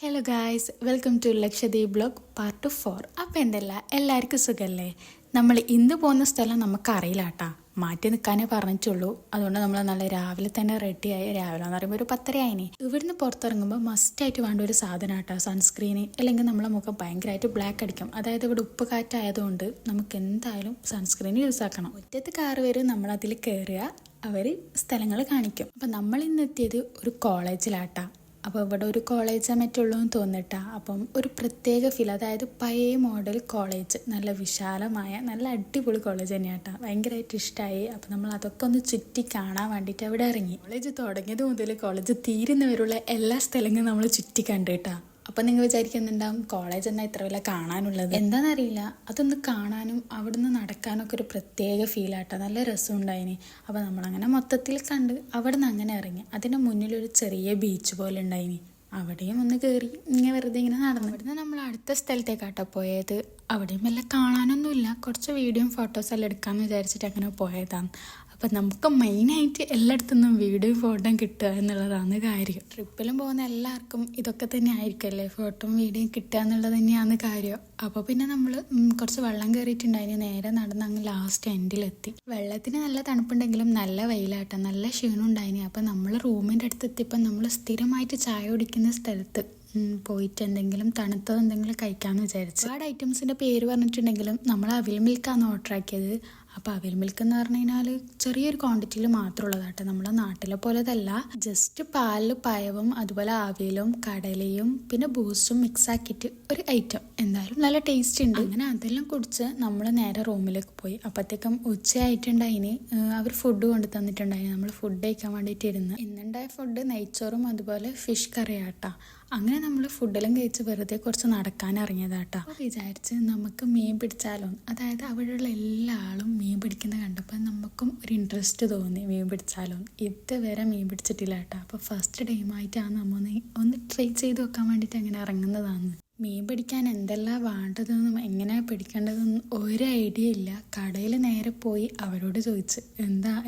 Hello guys, welcome to Lakshadweep vlog part 4. അപ്പോൾ എന്തല്ല, എല്ലാവർക്കും സുഖമല്ലേ? നമ്മൾ ഇന്ന് പോകുന്ന സ്ഥലം നമുക്കറിയില്ല കേട്ടാ, മാറ്റി നിൽക്കാനേ പറഞ്ഞിട്ടുള്ളൂ. അതുകൊണ്ട് നമ്മൾ നല്ല രാവിലെ തന്നെ റെഡിയായി. രാവിലെ എന്ന് പറയുമ്പോൾ ഒരു 10:30 ആയിന്. ഇവിടുന്ന് പുറത്തിറങ്ങുമ്പോൾ മസ്റ്റായിട്ട് വേണ്ട ഒരു സാധനം കേട്ടോ സൺസ്ക്രീന്. അല്ലെങ്കിൽ നമ്മളെ മുഖം ഭയങ്കരമായിട്ട് ബ്ലാക്ക് അടിക്കും. അതായത് ഇവിടെ ഉപ്പ് കാറ്റായതുകൊണ്ട് നമുക്ക് എന്തായാലും സൺസ്ക്രീൻ യൂസ് ആക്കണം. ഒറ്റത്ത് കാറ് വരും, നമ്മളതിൽ കയറുക, അവർ സ്ഥലങ്ങൾ കാണിക്കും. അപ്പം നമ്മൾ ഇന്ന് എത്തിയത് ഒരു കോളേജിലാട്ടാ. അപ്പോൾ ഇവിടെ ഒരു കോളേജ് മറ്റുള്ളൂ എന്ന് തോന്നിട്ടാ. അപ്പം ഒരു പ്രത്യേക ഫീൽ, അതായത് പഴയ മോഡൽ കോളേജ്, നല്ല വിശാലമായ നല്ല അടിപൊളി കോളേജ് തന്നെയാട്ടാ. ഭയങ്കരമായിട്ട് ഇഷ്ടമായി. അപ്പോൾ നമ്മൾ അതൊക്കെ ഒന്ന് ചുറ്റി കാണാൻ വേണ്ടിയിട്ട് അവിടെ ഇറങ്ങി. കോളേജ് തുടങ്ങിയത് മുതൽ കോളേജ് തീരുന്നവരുള്ള എല്ലാ സ്ഥലങ്ങളും നമ്മൾ ചുറ്റി കണ്ടിട്ടാ. അപ്പം നിങ്ങൾ വിചാരിക്കുന്നുണ്ടാവും കോളേജ് എന്നാൽ ഇത്ര വല്ല കാണാനുള്ളത്. എന്താണെന്നറിയില്ല, അതൊന്ന് കാണാനും അവിടുന്ന് നടക്കാനൊക്കെ ഒരു പ്രത്യേക ഫീലാട്ടോ. നല്ല രസമുണ്ടായിന്. അപ്പോൾ നമ്മളങ്ങനെ മൊത്തത്തിൽ കണ്ട് അവിടെ നിന്ന് അങ്ങനെ ഇറങ്ങി. അതിന് മുന്നിലൊരു ചെറിയ ബീച്ച് പോലെ ഉണ്ടായിന്. അവിടെയും ഒന്ന് കയറി ഇങ്ങനെ വെറുതെ ഇങ്ങനെ നടന്നു. ഇവിടുന്ന് നമ്മൾ അടുത്ത സ്ഥലത്തേക്കാട്ടോ പോയത്. അവിടെയും വല്ല കാണാനൊന്നുമില്ല, കുറച്ച് വീഡിയോയും ഫോട്ടോസ് എല്ലാം എടുക്കാമെന്ന് വിചാരിച്ചിട്ട് അങ്ങനെ പോയതാണ്. അപ്പം നമുക്ക് മെയിനായിട്ട് എല്ലായിടത്തുനിന്നും വീഡിയോ ഫോട്ടോയും കിട്ടുക എന്നുള്ളതാണ് കാര്യം. ട്രിപ്പിലും പോകുന്ന എല്ലാവർക്കും ഇതൊക്കെ തന്നെ ആയിരിക്കുമല്ലേ, ഫോട്ടോയും വീഡിയോയും കിട്ടുക എന്നുള്ളത് തന്നെയാണ് കാര്യം. അപ്പോൾ പിന്നെ നമ്മൾ കുറച്ച് വെള്ളം കയറിയിട്ടുണ്ടായിന്. നേരെ നടന്ന് അങ്ങ് ലാസ്റ്റ് എൻഡിലെത്തി. വെള്ളത്തിന് നല്ല തണുപ്പുണ്ടെങ്കിലും നല്ല വെയിലാട്ടം, നല്ല ക്ഷീണം ഉണ്ടായിന്. അപ്പം നമ്മൾ റൂമിൻ്റെ അടുത്ത് എത്തിയപ്പം നമ്മൾ സ്ഥിരമായിട്ട് ചായ കുടിക്കുന്ന സ്ഥലത്ത് പോയിട്ട് എന്തെങ്കിലും തണുത്തത് എന്തെങ്കിലും കഴിക്കാമെന്ന് വിചാരിച്ചു. ഒരുപാട് ഐറ്റംസിൻ്റെ പേര് പറഞ്ഞിട്ടുണ്ടെങ്കിലും നമ്മൾ അവിൽ മിൽക്കാണ് ഓർഡർ ആക്കിയത്. അപ്പോൾ അവിൽ മിൽക്ക് എന്ന് പറഞ്ഞു കഴിഞ്ഞാൽ ചെറിയൊരു ക്വാണ്ടിറ്റിയിൽ മാത്രമുള്ളതാട്ടോ. നമ്മളെ നാട്ടിലെ പോലെതല്ല. ജസ്റ്റ് പാലിൽ പഴവും അതുപോലെ അവിലും കടലയും പിന്നെ ബൂസ്റ്റും മിക്സ് ആക്കിയിട്ട് ഒരു ഐറ്റം. എന്തായാലും നല്ല ടേസ്റ്റ് ഉണ്ട്. അങ്ങനെ അതെല്ലാം കുടിച്ച് നമ്മൾ നേരെ റൂമിലേക്ക് പോയി. അപ്പോഴത്തേക്കും ഉച്ചയായിട്ടുണ്ടായിന്. അവർ ഫുഡ് കൊണ്ട് തന്നിട്ടുണ്ടായിന്. നമ്മൾ ഫുഡ് കഴിക്കാൻ വേണ്ടിയിട്ട് ഇരുന്ന്. ഇന്നുണ്ടായ ഫുഡ് നെയ്ച്ചോറും അതുപോലെ ഫിഷ് കറിയാട്ടാ. അങ്ങനെ നമ്മൾ ഫുഡെല്ലാം കഴിച്ച് വെറുതെ കുറച്ച് നടക്കാൻ ഇറങ്ങിയതാട്ടോ. അപ്പോൾ വിചാരിച്ച് നമുക്ക് മീൻ പിടിച്ചാലോ. അതായത് അവിടെയുള്ള എല്ലാ ആളും മീൻ പിടിക്കുന്ന കണ്ടപ്പോൾ നമുക്കും ഒരു ഇൻട്രസ്റ്റ് തോന്നി, മീൻ പിടിച്ചാലോ. ഇതുവരെ മീൻ പിടിച്ചിട്ടില്ല കേട്ടോ. അപ്പോൾ ഫസ്റ്റ് ടൈമായിട്ടാണ് നമ്മൾ ഒന്ന് ട്രൈ ചെയ്ത് നോക്കാൻ വേണ്ടിയിട്ട് അങ്ങനെ ഇറങ്ങുന്നതാണ്. മീൻ പിടിക്കാൻ എന്തെല്ലാം വേണ്ടതെന്നും എങ്ങനെ പിടിക്കേണ്ടതെന്നും ഒരു ഐഡിയ ഇല്ല. കടയിൽ നേരെ പോയി അവരോട് ചോദിച്ച്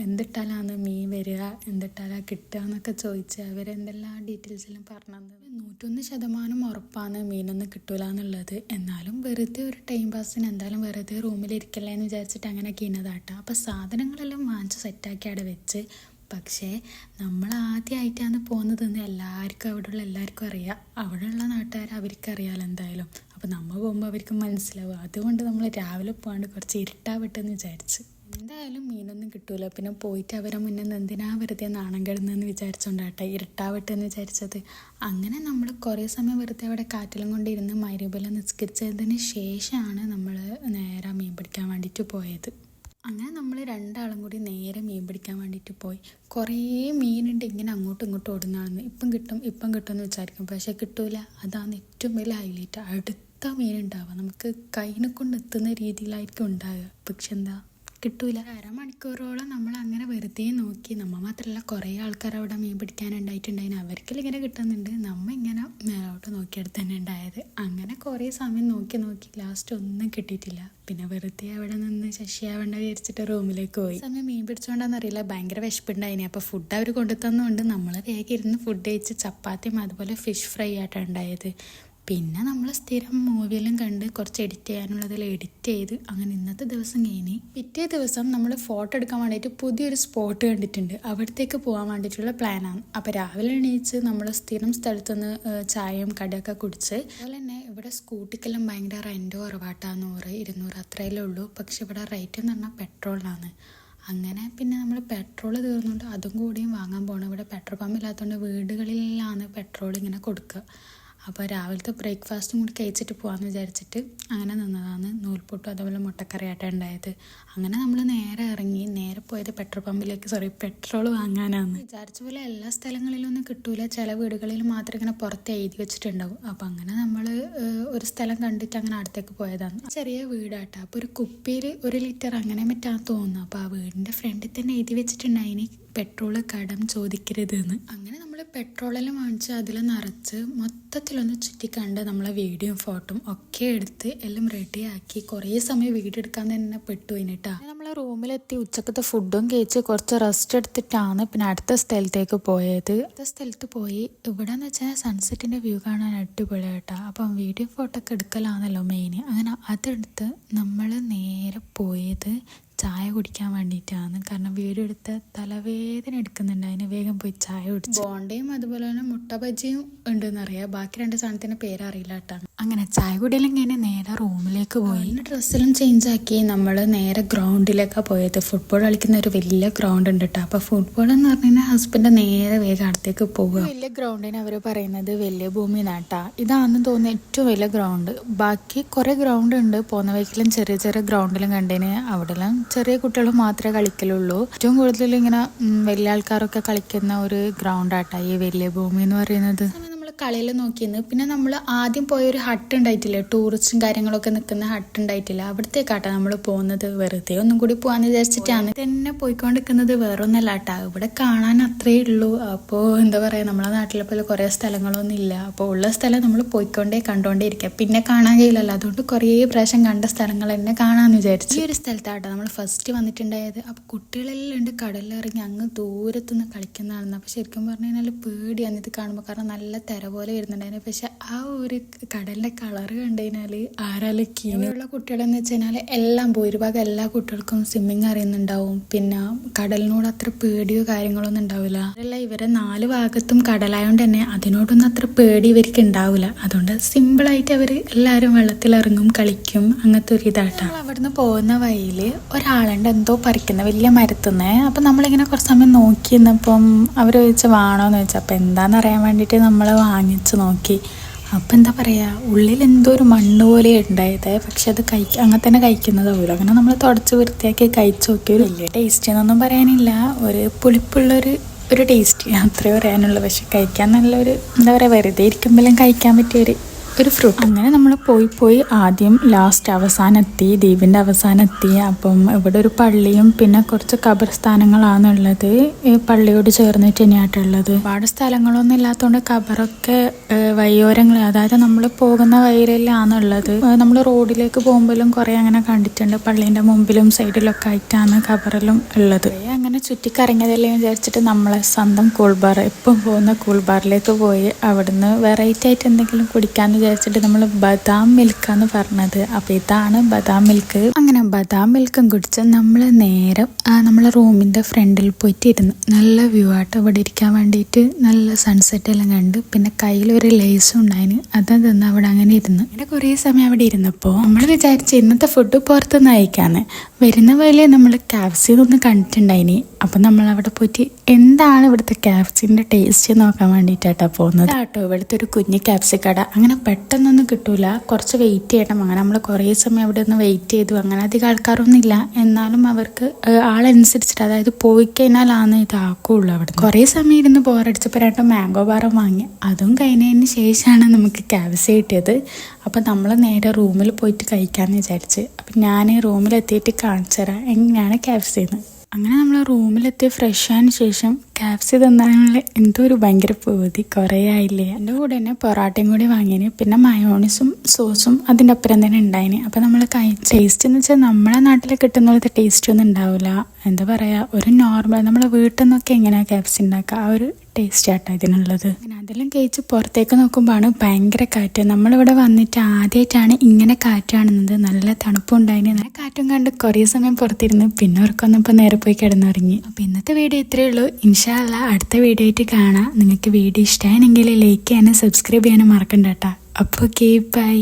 എന്തിട്ടാലാണ് മീൻ വരിക, എന്തിട്ടാലാണ് കിട്ടുക എന്നൊക്കെ ചോദിച്ച് അവരെന്തെല്ലാം ഡീറ്റെയിൽസ് എല്ലാം പറഞ്ഞത്. 101% ഉറപ്പാണ് മീനൊന്നും കിട്ടൂല എന്നുള്ളത്. എന്നാലും വെറുതെ ഒരു ടൈം പാസിന് എന്തായാലും വെറുതെ റൂമിലിരിക്കല്ലേ എന്ന് വിചാരിച്ചിട്ട് അങ്ങനെ കിന്നതാട്ടോ. അപ്പോൾ സാധനങ്ങളെല്ലാം വാങ്ങിച്ച് സെറ്റാക്കി അവിടെ വെച്ച്. പക്ഷേ നമ്മൾ ആദ്യമായിട്ടാണ് പോകുന്നതെന്ന് എല്ലാവർക്കും അവിടെയുള്ള എല്ലാവർക്കും അറിയാം. അവിടെയുള്ള നാട്ടുകാർ അവർക്കറിയാമല്ലോ എന്തായാലും. അപ്പോൾ നമ്മൾ പോകുമ്പോൾ അവർക്ക് മനസ്സിലാവും. അതുകൊണ്ട് നമ്മൾ രാവിലെ പോകാണ്ട് കുറച്ച് ഇരുട്ടാവട്ടെന്ന് വിചാരിച്ച്. എന്തായാലും മീനൊന്നും കിട്ടൂല. പിന്നെ പോയിട്ട് അവരെ മുന്നേ എന്തിനാ വെറുതെ നാണം കെടുന്നതെന്ന് വിചാരിച്ചോണ്ടാട്ടെ ഇരുട്ടാവട്ടെന്ന് വിചാരിച്ചത്. അങ്ങനെ നമ്മൾ കുറേ സമയം വെറുതെ അവിടെ കാറ്റിലും കൊണ്ടിരുന്ന് മഗ്‌രിബെല്ലാം നിസ്കരിച്ചതിന് ശേഷമാണ് നമ്മൾ നേരെ മീൻ പിടിക്കാൻ വേണ്ടിയിട്ട് പോയത്. അങ്ങനെ നമ്മൾ രണ്ടാളും കൂടി നേരെ മീൻ പിടിക്കാൻ വേണ്ടിയിട്ട് പോയി. കുറേ മീനുണ്ട് ഇങ്ങനെ അങ്ങോട്ടും ഇങ്ങോട്ടും ഓടുന്നതാണെന്ന്. ഇപ്പം കിട്ടും എന്ന് വിചാരിക്കും, പക്ഷേ കിട്ടൂല. അതാണ് ഏറ്റവും വലിയ ഹൈലൈറ്റ്. അടുത്ത മീനുണ്ടാവുക നമുക്ക് കൈനെ കൊണ്ട് എത്തുന്ന രീതിയിലായിരിക്കും ഉണ്ടാവുക. പക്ഷെ എന്താ കിട്ടൂല. അരമണിക്കൂറോളം നമ്മൾ അങ്ങനെ വെറുതെ നോക്കി. നമ്മൾ മാത്രമല്ല കുറേ ആൾക്കാർ അവിടെ മീൻ പിടിക്കാനുണ്ടായിട്ടുണ്ടായിന്. അവർക്കെല്ലാം ഇങ്ങനെ കിട്ടുന്നുണ്ട്. നമ്മ ഇങ്ങനെ മേലോട്ട് നോക്കിയെടുത്ത് തന്നെ ഉണ്ടായത്. അങ്ങനെ കുറേ സമയം നോക്കി ലാസ്റ്റ് ഒന്നും കിട്ടിയിട്ടില്ല. പിന്നെ വെറുതെ അവിടെ നിന്ന് ശശിയാവേണ്ട വിചാരിച്ചിട്ട് റൂമിലേക്ക് പോയി. സമയം മീൻ പിടിച്ചോണ്ടാന്നറിയില്ല, ഭയങ്കര വിശപ്പുണ്ടായിന്. അപ്പോൾ ഫുഡ് അവർ കൊണ്ടുതന്നുകൊണ്ട് നമ്മൾ വേഗം ഇരുന്ന് ഫുഡ് കഴിച്ച് ചപ്പാത്തിയും അതുപോലെ ഫിഷ് ഫ്രൈ ആയിട്ടാണ് ഉണ്ടായത്. പിന്നെ നമ്മൾ സ്ഥിരം മൂവിയെല്ലാം കണ്ട് കുറച്ച് എഡിറ്റ് ചെയ്യാനുള്ളതെല്ലാം എഡിറ്റ് ചെയ്ത് അങ്ങനെ ഇന്നത്തെ ദിവസം കഴിഞ്ഞ്. പിറ്റേ ദിവസം നമ്മൾ ഫോട്ടോ എടുക്കാൻ വേണ്ടിയിട്ട് പുതിയൊരു സ്പോട്ട് കണ്ടിട്ടുണ്ട്. അവിടത്തേക്ക് പോകാൻ വേണ്ടിയിട്ടുള്ള പ്ലാനാണ്. അപ്പോൾ രാവിലെ എണീച്ച് നമ്മൾ സ്ഥിരം സ്ഥലത്തുനിന്ന് ചായയും കടയൊക്കെ കുടിച്ച്. അതുപോലെ തന്നെ ഇവിടെ സ്കൂട്ടിക്കെല്ലാം ഭയങ്കര റെൻറ്റ് കുറവാട്ടാ. 100-200 അത്രയല്ലേ ഉള്ളൂ. പക്ഷെ ഇവിടെ റേറ്റ് എന്ന് പറഞ്ഞാൽ പെട്രോളിനാണ്. അങ്ങനെ പിന്നെ നമ്മൾ പെട്രോൾ തീർന്നുകൊണ്ട് അതും കൂടിയും വാങ്ങാൻ പോകണം. ഇവിടെ പെട്രോൾ പമ്പ് ഇല്ലാത്തതുകൊണ്ട് വീടുകളിലാണ് പെട്രോൾ ഇങ്ങനെ കൊടുക്കുക. അപ്പോൾ രാവിലത്തെ ബ്രേക്ക്ഫാസ്റ്റും കൂടി കഴിച്ചിട്ട് പോകാമെന്ന് വിചാരിച്ചിട്ട് അങ്ങനെ നിന്നതാണ്. നൂൽപുട്ടും അതുപോലെ മുട്ടക്കറിയായിട്ടാണ് ഉണ്ടായത്. അങ്ങനെ നമ്മൾ നേരെ പോയത് പെട്രോൾ വാങ്ങാനാണ്. വിചാരിച്ച പോലെ എല്ലാ സ്ഥലങ്ങളിലൊന്നും കിട്ടൂല. ചില വീടുകളിൽ മാത്രം ഇങ്ങനെ പുറത്ത് എഴുതി വെച്ചിട്ടുണ്ടാവും. അപ്പോൾ അങ്ങനെ നമ്മൾ ഒരു സ്ഥലം കണ്ടിട്ട് അങ്ങനെ അടുത്തേക്ക് പോയതാണ്. ചെറിയ വീടാട്ടോ. അപ്പോൾ ഒരു കുപ്പിയിൽ 1 ലിറ്റർ അങ്ങനെ മറ്റാന്ന് തോന്നുന്നു. അപ്പോൾ ആ വീടിൻ്റെ ഫ്രണ്ടിൽ തന്നെ എഴുതി വെച്ചിട്ടുണ്ടായിന് പെട്രോൾ കടം ചോദിക്കരുത് എന്ന്. അങ്ങനെ നമ്മൾ പെട്രോളെല്ലാം വാങ്ങിച്ച് അതിൽ നിറച്ച് മൊത്തത്തിലൊന്ന് ചുറ്റിക്കണ്ട് നമ്മളെ വീഡിയോയും ഫോട്ടോയും ഒക്കെ എടുത്ത് എല്ലാം റെഡിയാക്കി കുറേ സമയം വീഡിയോ എടുക്കാൻ തന്നെ പെട്ടു കഴിഞ്ഞിട്ടാ. നമ്മളെ റൂമിലെത്തി ഉച്ചക്കത്തെ ഫുഡും കഴിച്ച് കുറച്ച് റെസ്റ്റ് എടുത്തിട്ടാണ് പിന്നെ അടുത്ത സ്ഥലത്തേക്ക് പോയത്. അടുത്ത സ്ഥലത്ത് പോയി ഇവിടെ എന്ന് വെച്ചാൽ സൺസെറ്റിന്റെ വ്യൂ കാണാൻ അടിപൊളിയായിട്ടാ. അപ്പം വീഡിയോ ഫോട്ടോ ഒക്കെ എടുക്കലാണല്ലോ മെയിൻ. അങ്ങനെ അതെടുത്ത് നമ്മൾ നേരെ പോയത് ചായ കുടിക്കാൻ വേണ്ടിയിട്ടാണ്. കാരണം വീഡിയോ എടുത്ത് തലവേദന എടുക്കുന്നുണ്ട്, അതിന് വേഗം പോയി ചായ കുടിച്ചു. ബോണ്ടയും അതുപോലെ തന്നെ മുട്ട ബജിയും ഉണ്ടെന്നറിയാം, ബാക്കി 2 സാധനത്തിന്റെ പേരറിയില്ല കേട്ടോ. അങ്ങനെ ചായ കുടിയെല്ലാം കഴിഞ്ഞ് നേരെ റൂമിലേക്ക് പോയി. ഡ്രസ്സെല്ലാം ചേഞ്ച് ആക്കി നമ്മൾ നേരെ ഗ്രൗണ്ടിലേക്കാണ് പോയത്. ഫുട്ബോൾ കളിക്കുന്ന ഒരു വലിയ ഗ്രൗണ്ട് ഉണ്ട് കേട്ടോ. അപ്പോൾ ഫുട്ബോൾ എന്ന് പറഞ്ഞു കഴിഞ്ഞാൽ ഹസ്ബൻഡ് നേരെ വേഗം അടുത്തേക്ക് പോകുക. വലിയ ഗ്രൗണ്ടിന് അവർ പറയുന്നത് വലിയ ഭൂമി നാട്ടാ. ഇതാണെന്ന് തോന്നുന്നു ഏറ്റവും വലിയ ഗ്രൗണ്ട്. ബാക്കി കുറേ ഗ്രൗണ്ട് ഉണ്ട്, പോകുന്ന വഴിക്കെല്ലാം ചെറിയ ചെറിയ ഗ്രൗണ്ടിലും കണ്ടതിന് അവിടെല്ലാം ചെറിയ കുട്ടികൾ മാത്രമേ കളിക്കലുള്ളൂ. ഏറ്റവും കൂടുതൽ ഇങ്ങനെ വലിയ ആൾക്കാരൊക്കെ കളിക്കുന്ന ഒരു ഗ്രൗണ്ടാട്ടാ ഈ വലിയ ഭൂമി എന്ന് പറയുന്നത്. കളിയിൽ നോക്കിയിരുന്നു. പിന്നെ നമ്മൾ ആദ്യം പോയ ഒരു ഹട്ട് ഉണ്ടായിട്ടില്ല, ടൂറിസ്റ്റും കാര്യങ്ങളൊക്കെ നിൽക്കുന്ന ഹട്ട് ഉണ്ടായിട്ടില്ല, അവിടത്തേക്കാട്ടാ നമ്മൾ പോകുന്നത്. വെറുതെ ഒന്നും കൂടി പോകാന്ന് വിചാരിച്ചിട്ടാണ് തന്നെ പോയിക്കൊണ്ടിരിക്കുന്നത്. വേറൊന്നല്ല കേട്ടാ, ഇവിടെ കാണാൻ അത്രേ ഉള്ളൂ. അപ്പോൾ എന്താ പറയുക, നമ്മളെ നാട്ടിലെ പോലെ കുറേ സ്ഥലങ്ങളൊന്നും ഇല്ല. അപ്പോൾ ഉള്ള സ്ഥലം നമ്മൾ കണ്ടോണ്ടേ ഇരിക്കുക, പിന്നെ കാണാൻ കഴിയില്ലല്ലോ. അതുകൊണ്ട് കുറേ പ്രാവശ്യം കണ്ട സ്ഥലങ്ങൾ തന്നെ കാണാമെന്ന് വിചാരിച്ചു. ഈ ഒരു സ്ഥലത്താട്ടോ നമ്മൾ ഫസ്റ്റ് വന്നിട്ടുണ്ടായത്. അപ്പോൾ കുട്ടികളെല്ലാം ഉണ്ട് കടലിലിറങ്ങി അങ്ങ് ദൂരത്തുനിന്ന് കളിക്കുന്നതാണ്. അപ്പോൾ ശരിക്കും പറഞ്ഞു കഴിഞ്ഞാൽ പേടിയാണ് ഇത് കാണുമ്പോൾ, കാരണം നല്ല തിര പോലെ വരുന്നുണ്ടായിരുന്നു. പക്ഷെ ആ ഒരു കടലിന്റെ കളറ് കണ്ടു കഴിഞ്ഞാൽ ആരാലും കീഴിലുള്ള കുട്ടികളെന്ന് വെച്ച് കഴിഞ്ഞാൽ എല്ലാം ഭൂരിഭാഗം എല്ലാ കുട്ടികൾക്കും സ്വിമ്മിങ് അറിയുന്നുണ്ടാവും. പിന്നെ കടലിനോട് അത്ര പേടിയോ കാര്യങ്ങളൊന്നും ഉണ്ടാവില്ല. അതല്ല, ഇവരെ 4 ഭാഗത്തും കടലായോണ്ട് തന്നെ അതിനോടൊന്നും അത്ര പേടി ഇവർക്ക് ഉണ്ടാവില്ല. അതുകൊണ്ട് സിമ്പിളായിട്ട് അവർ എല്ലാവരും വെള്ളത്തിലിറങ്ങും, കളിക്കും, അങ്ങനത്തെ ഒരു ഇതാട്ടാ. അവിടുന്ന് പോകുന്ന വഴിയിൽ ഒരാളുണ്ട് എന്തോ പറിക്കുന്ന വലിയ മരത്തുനിന്ന്. അപ്പം നമ്മളിങ്ങനെ കുറച്ച് സമയം നോക്കി നിന്നപ്പം അവർ ചോദിച്ചാൽ വേണോന്ന് ചോദിച്ചാൽ അപ്പം എന്താണെന്ന് അറിയാൻ വേണ്ടിയിട്ട് നമ്മൾ വാങ്ങിച്ച് നോക്കി. അപ്പം എന്താ പറയുക, ഉള്ളിൽ എന്തോ ഒരു മണ്ണ് പോലെ ഉണ്ടായത്. പക്ഷെ അത് അങ്ങനെ തന്നെ കഴിക്കുന്നതാവുമല്ലോ. അങ്ങനെ നമ്മൾ തുടച്ച് വൃത്തിയാക്കി കഴിച്ച് നോക്കി. ഒരു വലിയ ടേസ്റ്റ് എന്നൊന്നും പറയാനില്ല, ഒരു പുളിപ്പുള്ളൊരു ടേസ്റ്റ് അത്രേ പറയാനുള്ളൂ. പക്ഷെ കഴിക്കാൻ നല്ലൊരു എന്താ പറയുക, വെറുതെ ഇരിക്കുമ്പോഴും കഴിക്കാൻ പറ്റിയൊരു ഫ്രൂട്ട്. അങ്ങനെ നമ്മൾ പോയി ആദ്യം ലാസ്റ്റ് അവസാനെത്തി, ദ്വീപിൻ്റെ അവസാനെത്തി. അപ്പം ഇവിടെ ഒരു പള്ളിയും പിന്നെ കുറച്ച് ഖബർസ്ഥാനങ്ങളാണുള്ളത്. ഈ പള്ളിയോട് ചേർന്നിട്ട് തന്നെയായിട്ടുള്ളത്. ഒരുപാട് സ്ഥലങ്ങളൊന്നും ഇല്ലാത്തതുകൊണ്ട് ഖബറൊക്കെ വഴിയോരങ്ങൾ, അതായത് നമ്മൾ പോകുന്ന വഴിയിലാണുള്ളത്. നമ്മൾ റോഡിലേക്ക് പോകുമ്പോഴും കുറേ അങ്ങനെ കണ്ടിട്ടുണ്ട്. പള്ളീൻ്റെ മുമ്പിലും സൈഡിലൊക്കെ ആയിട്ടാണ് ഖബറെല്ലാം ഉള്ളത്. അങ്ങനെ ചുറ്റിക്കറങ്ങിയതല്ലേ വിചാരിച്ചിട്ട് നമ്മളെ സ്വന്തം കൂൾബാർ, എപ്പം പോകുന്ന കൂൾബാറിലേക്ക് പോയി അവിടുന്ന് വെറൈറ്റി ആയിട്ട് എന്തെങ്കിലും കുടിക്കാന്ന് വിചാരിച്ചിട്ട് നമ്മൾ ബദാം മിൽക്കാന്ന് പറഞ്ഞത്. അപ്പോൾ ഇതാണ് ബദാം മിൽക്ക്. അങ്ങനെ ബദാം മിൽക്കും കുടിച്ച് നമ്മൾ നേരെ നമ്മളെ റൂമിൻ്റെ ഫ്രണ്ടിൽ പോയിട്ട് ഇരുന്നു. നല്ല വ്യൂ ആട്ടോ ഇവിടെ ഇരിക്കാൻ വേണ്ടിയിട്ട്. നല്ല സൺസെറ്റ് എല്ലാം കണ്ട് പിന്നെ കയ്യിലൊരു ലേസും ഉണ്ടായിന്, അത് തന്ന് അവിടെ അങ്ങനെ ഇരുന്നു. അങ്ങനെ കുറേ സമയം അവിടെ ഇരുന്നപ്പോൾ നമ്മൾ വിചാരിച്ച് ഇന്നത്തെ ഫുഡ് പുറത്തുനിന്ന് കഴിക്കാന്ന്. വരുന്ന പോലെ നമ്മൾ കാഫ്സിന്നൊന്ന് കണ്ടിട്ടുണ്ടായിനി. അപ്പം നമ്മൾ അവിടെ പോയിട്ട് എന്താണ് ഇവിടുത്തെ കാഫ്സിൻ്റെ ടേസ്റ്റ് നോക്കാൻ വേണ്ടിയിട്ടാട്ടോ പോകുന്നത്. കേട്ടോ ഇവിടുത്തെ ഒരു കുഞ്ഞ് കാഫ്സി കട. അങ്ങനെ പെട്ടെന്നൊന്നും കിട്ടൂല, കുറച്ച് വെയിറ്റ് ചെയ്യണം. അങ്ങനെ നമ്മൾ കുറേ സമയം അവിടെ നിന്ന് വെയിറ്റ് ചെയ്തു. അങ്ങനെ അധികം ആൾക്കാരൊന്നും ഇല്ല, എന്നാലും അവർക്ക് ആളനുസരിച്ചിട്ട്, അതായത് പോയി കഴിഞ്ഞാലാണ് ഇതാക്കുള്ളൂ. അവിടെ കുറേ സമയം ഇരുന്ന് ബോറടിച്ചപ്പോൾ 2 മാംഗോ ബാറും വാങ്ങി. അതും കഴിഞ്ഞതിന് ശേഷമാണ് നമുക്ക് കാഫ്സി കിട്ടിയത്. അപ്പം നമ്മൾ നേരെ റൂമിൽ പോയിട്ട് കഴിക്കാമെന്ന് വിചാരിച്ച്. അപ്പം ഞാൻ റൂമിലെത്തിയിട്ട് കാണിച്ചു തരാം എങ്ങനെയാണ് കാഫ്സിന്ന്. അങ്ങനെ നമ്മൾ റൂമിലെത്തി ഫ്രഷ് ആയതിനു ശേഷം കാഫ്സി തന്നാലുള്ള എന്തോ ഒരു ഭയങ്കര പൂതി, കുറേ ആയില്ലേ. എൻ്റെ കൂടെ തന്നെ പൊറാട്ടയും കൂടി വാങ്ങിന്, പിന്നെ മയോണീസും സോസും അതിൻ്റെ അപ്പുറം തന്നെ ഉണ്ടായിന്. അപ്പം നമ്മൾ ടേസ്റ്റ് എന്ന് വെച്ചാൽ നമ്മളെ നാട്ടിൽ കിട്ടുന്ന പോലത്തെ ടേസ്റ്റ് ഒന്നും ഉണ്ടാവില്ല. എന്താ പറയുക, ഒരു നോർമൽ നമ്മളെ വീട്ടിൽ നിന്നൊക്കെ എങ്ങനെയാണ് കാഫ്സി ഉണ്ടാക്കുക ആ ഒരു ടേസ്റ്റ് ആട്ടോ ഇതിനുള്ളത്. അങ്ങനെ അതെല്ലാം കഴിച്ച് പുറത്തേക്ക് നോക്കുമ്പോഴാണ് ഭയങ്കര കാറ്റ്. നമ്മളിവിടെ വന്നിട്ട് ആദ്യമായിട്ടാണ് ഇങ്ങനെ കാറ്റ് കാണുന്നത്. നല്ല തണുപ്പുണ്ടായിന്. നല്ല കാറ്റും കണ്ട് കുറേ സമയം പുറത്തിരുന്ന് പിന്നെ അവർക്കൊന്നിപ്പോൾ നേരെ പോയി കിടന്നുറങ്ങി. അപ്പോൾ ഇന്നത്തെ വീഡിയോ ഇത്രയേ ഉള്ളൂ. ഇൻഷാ അല്ലാഹ് അടുത്ത വീഡിയോ ആയിട്ട് കാണാം. നിങ്ങൾക്ക് വീഡിയോ ഇഷ്ടമായെങ്കിൽ ലൈക്ക് ചെയ്യാനും സബ്സ്ക്രൈബ് ചെയ്യാനും മറക്കണ്ട കേട്ടോ. അപ്പോൾ ഓക്കെ, ബൈ.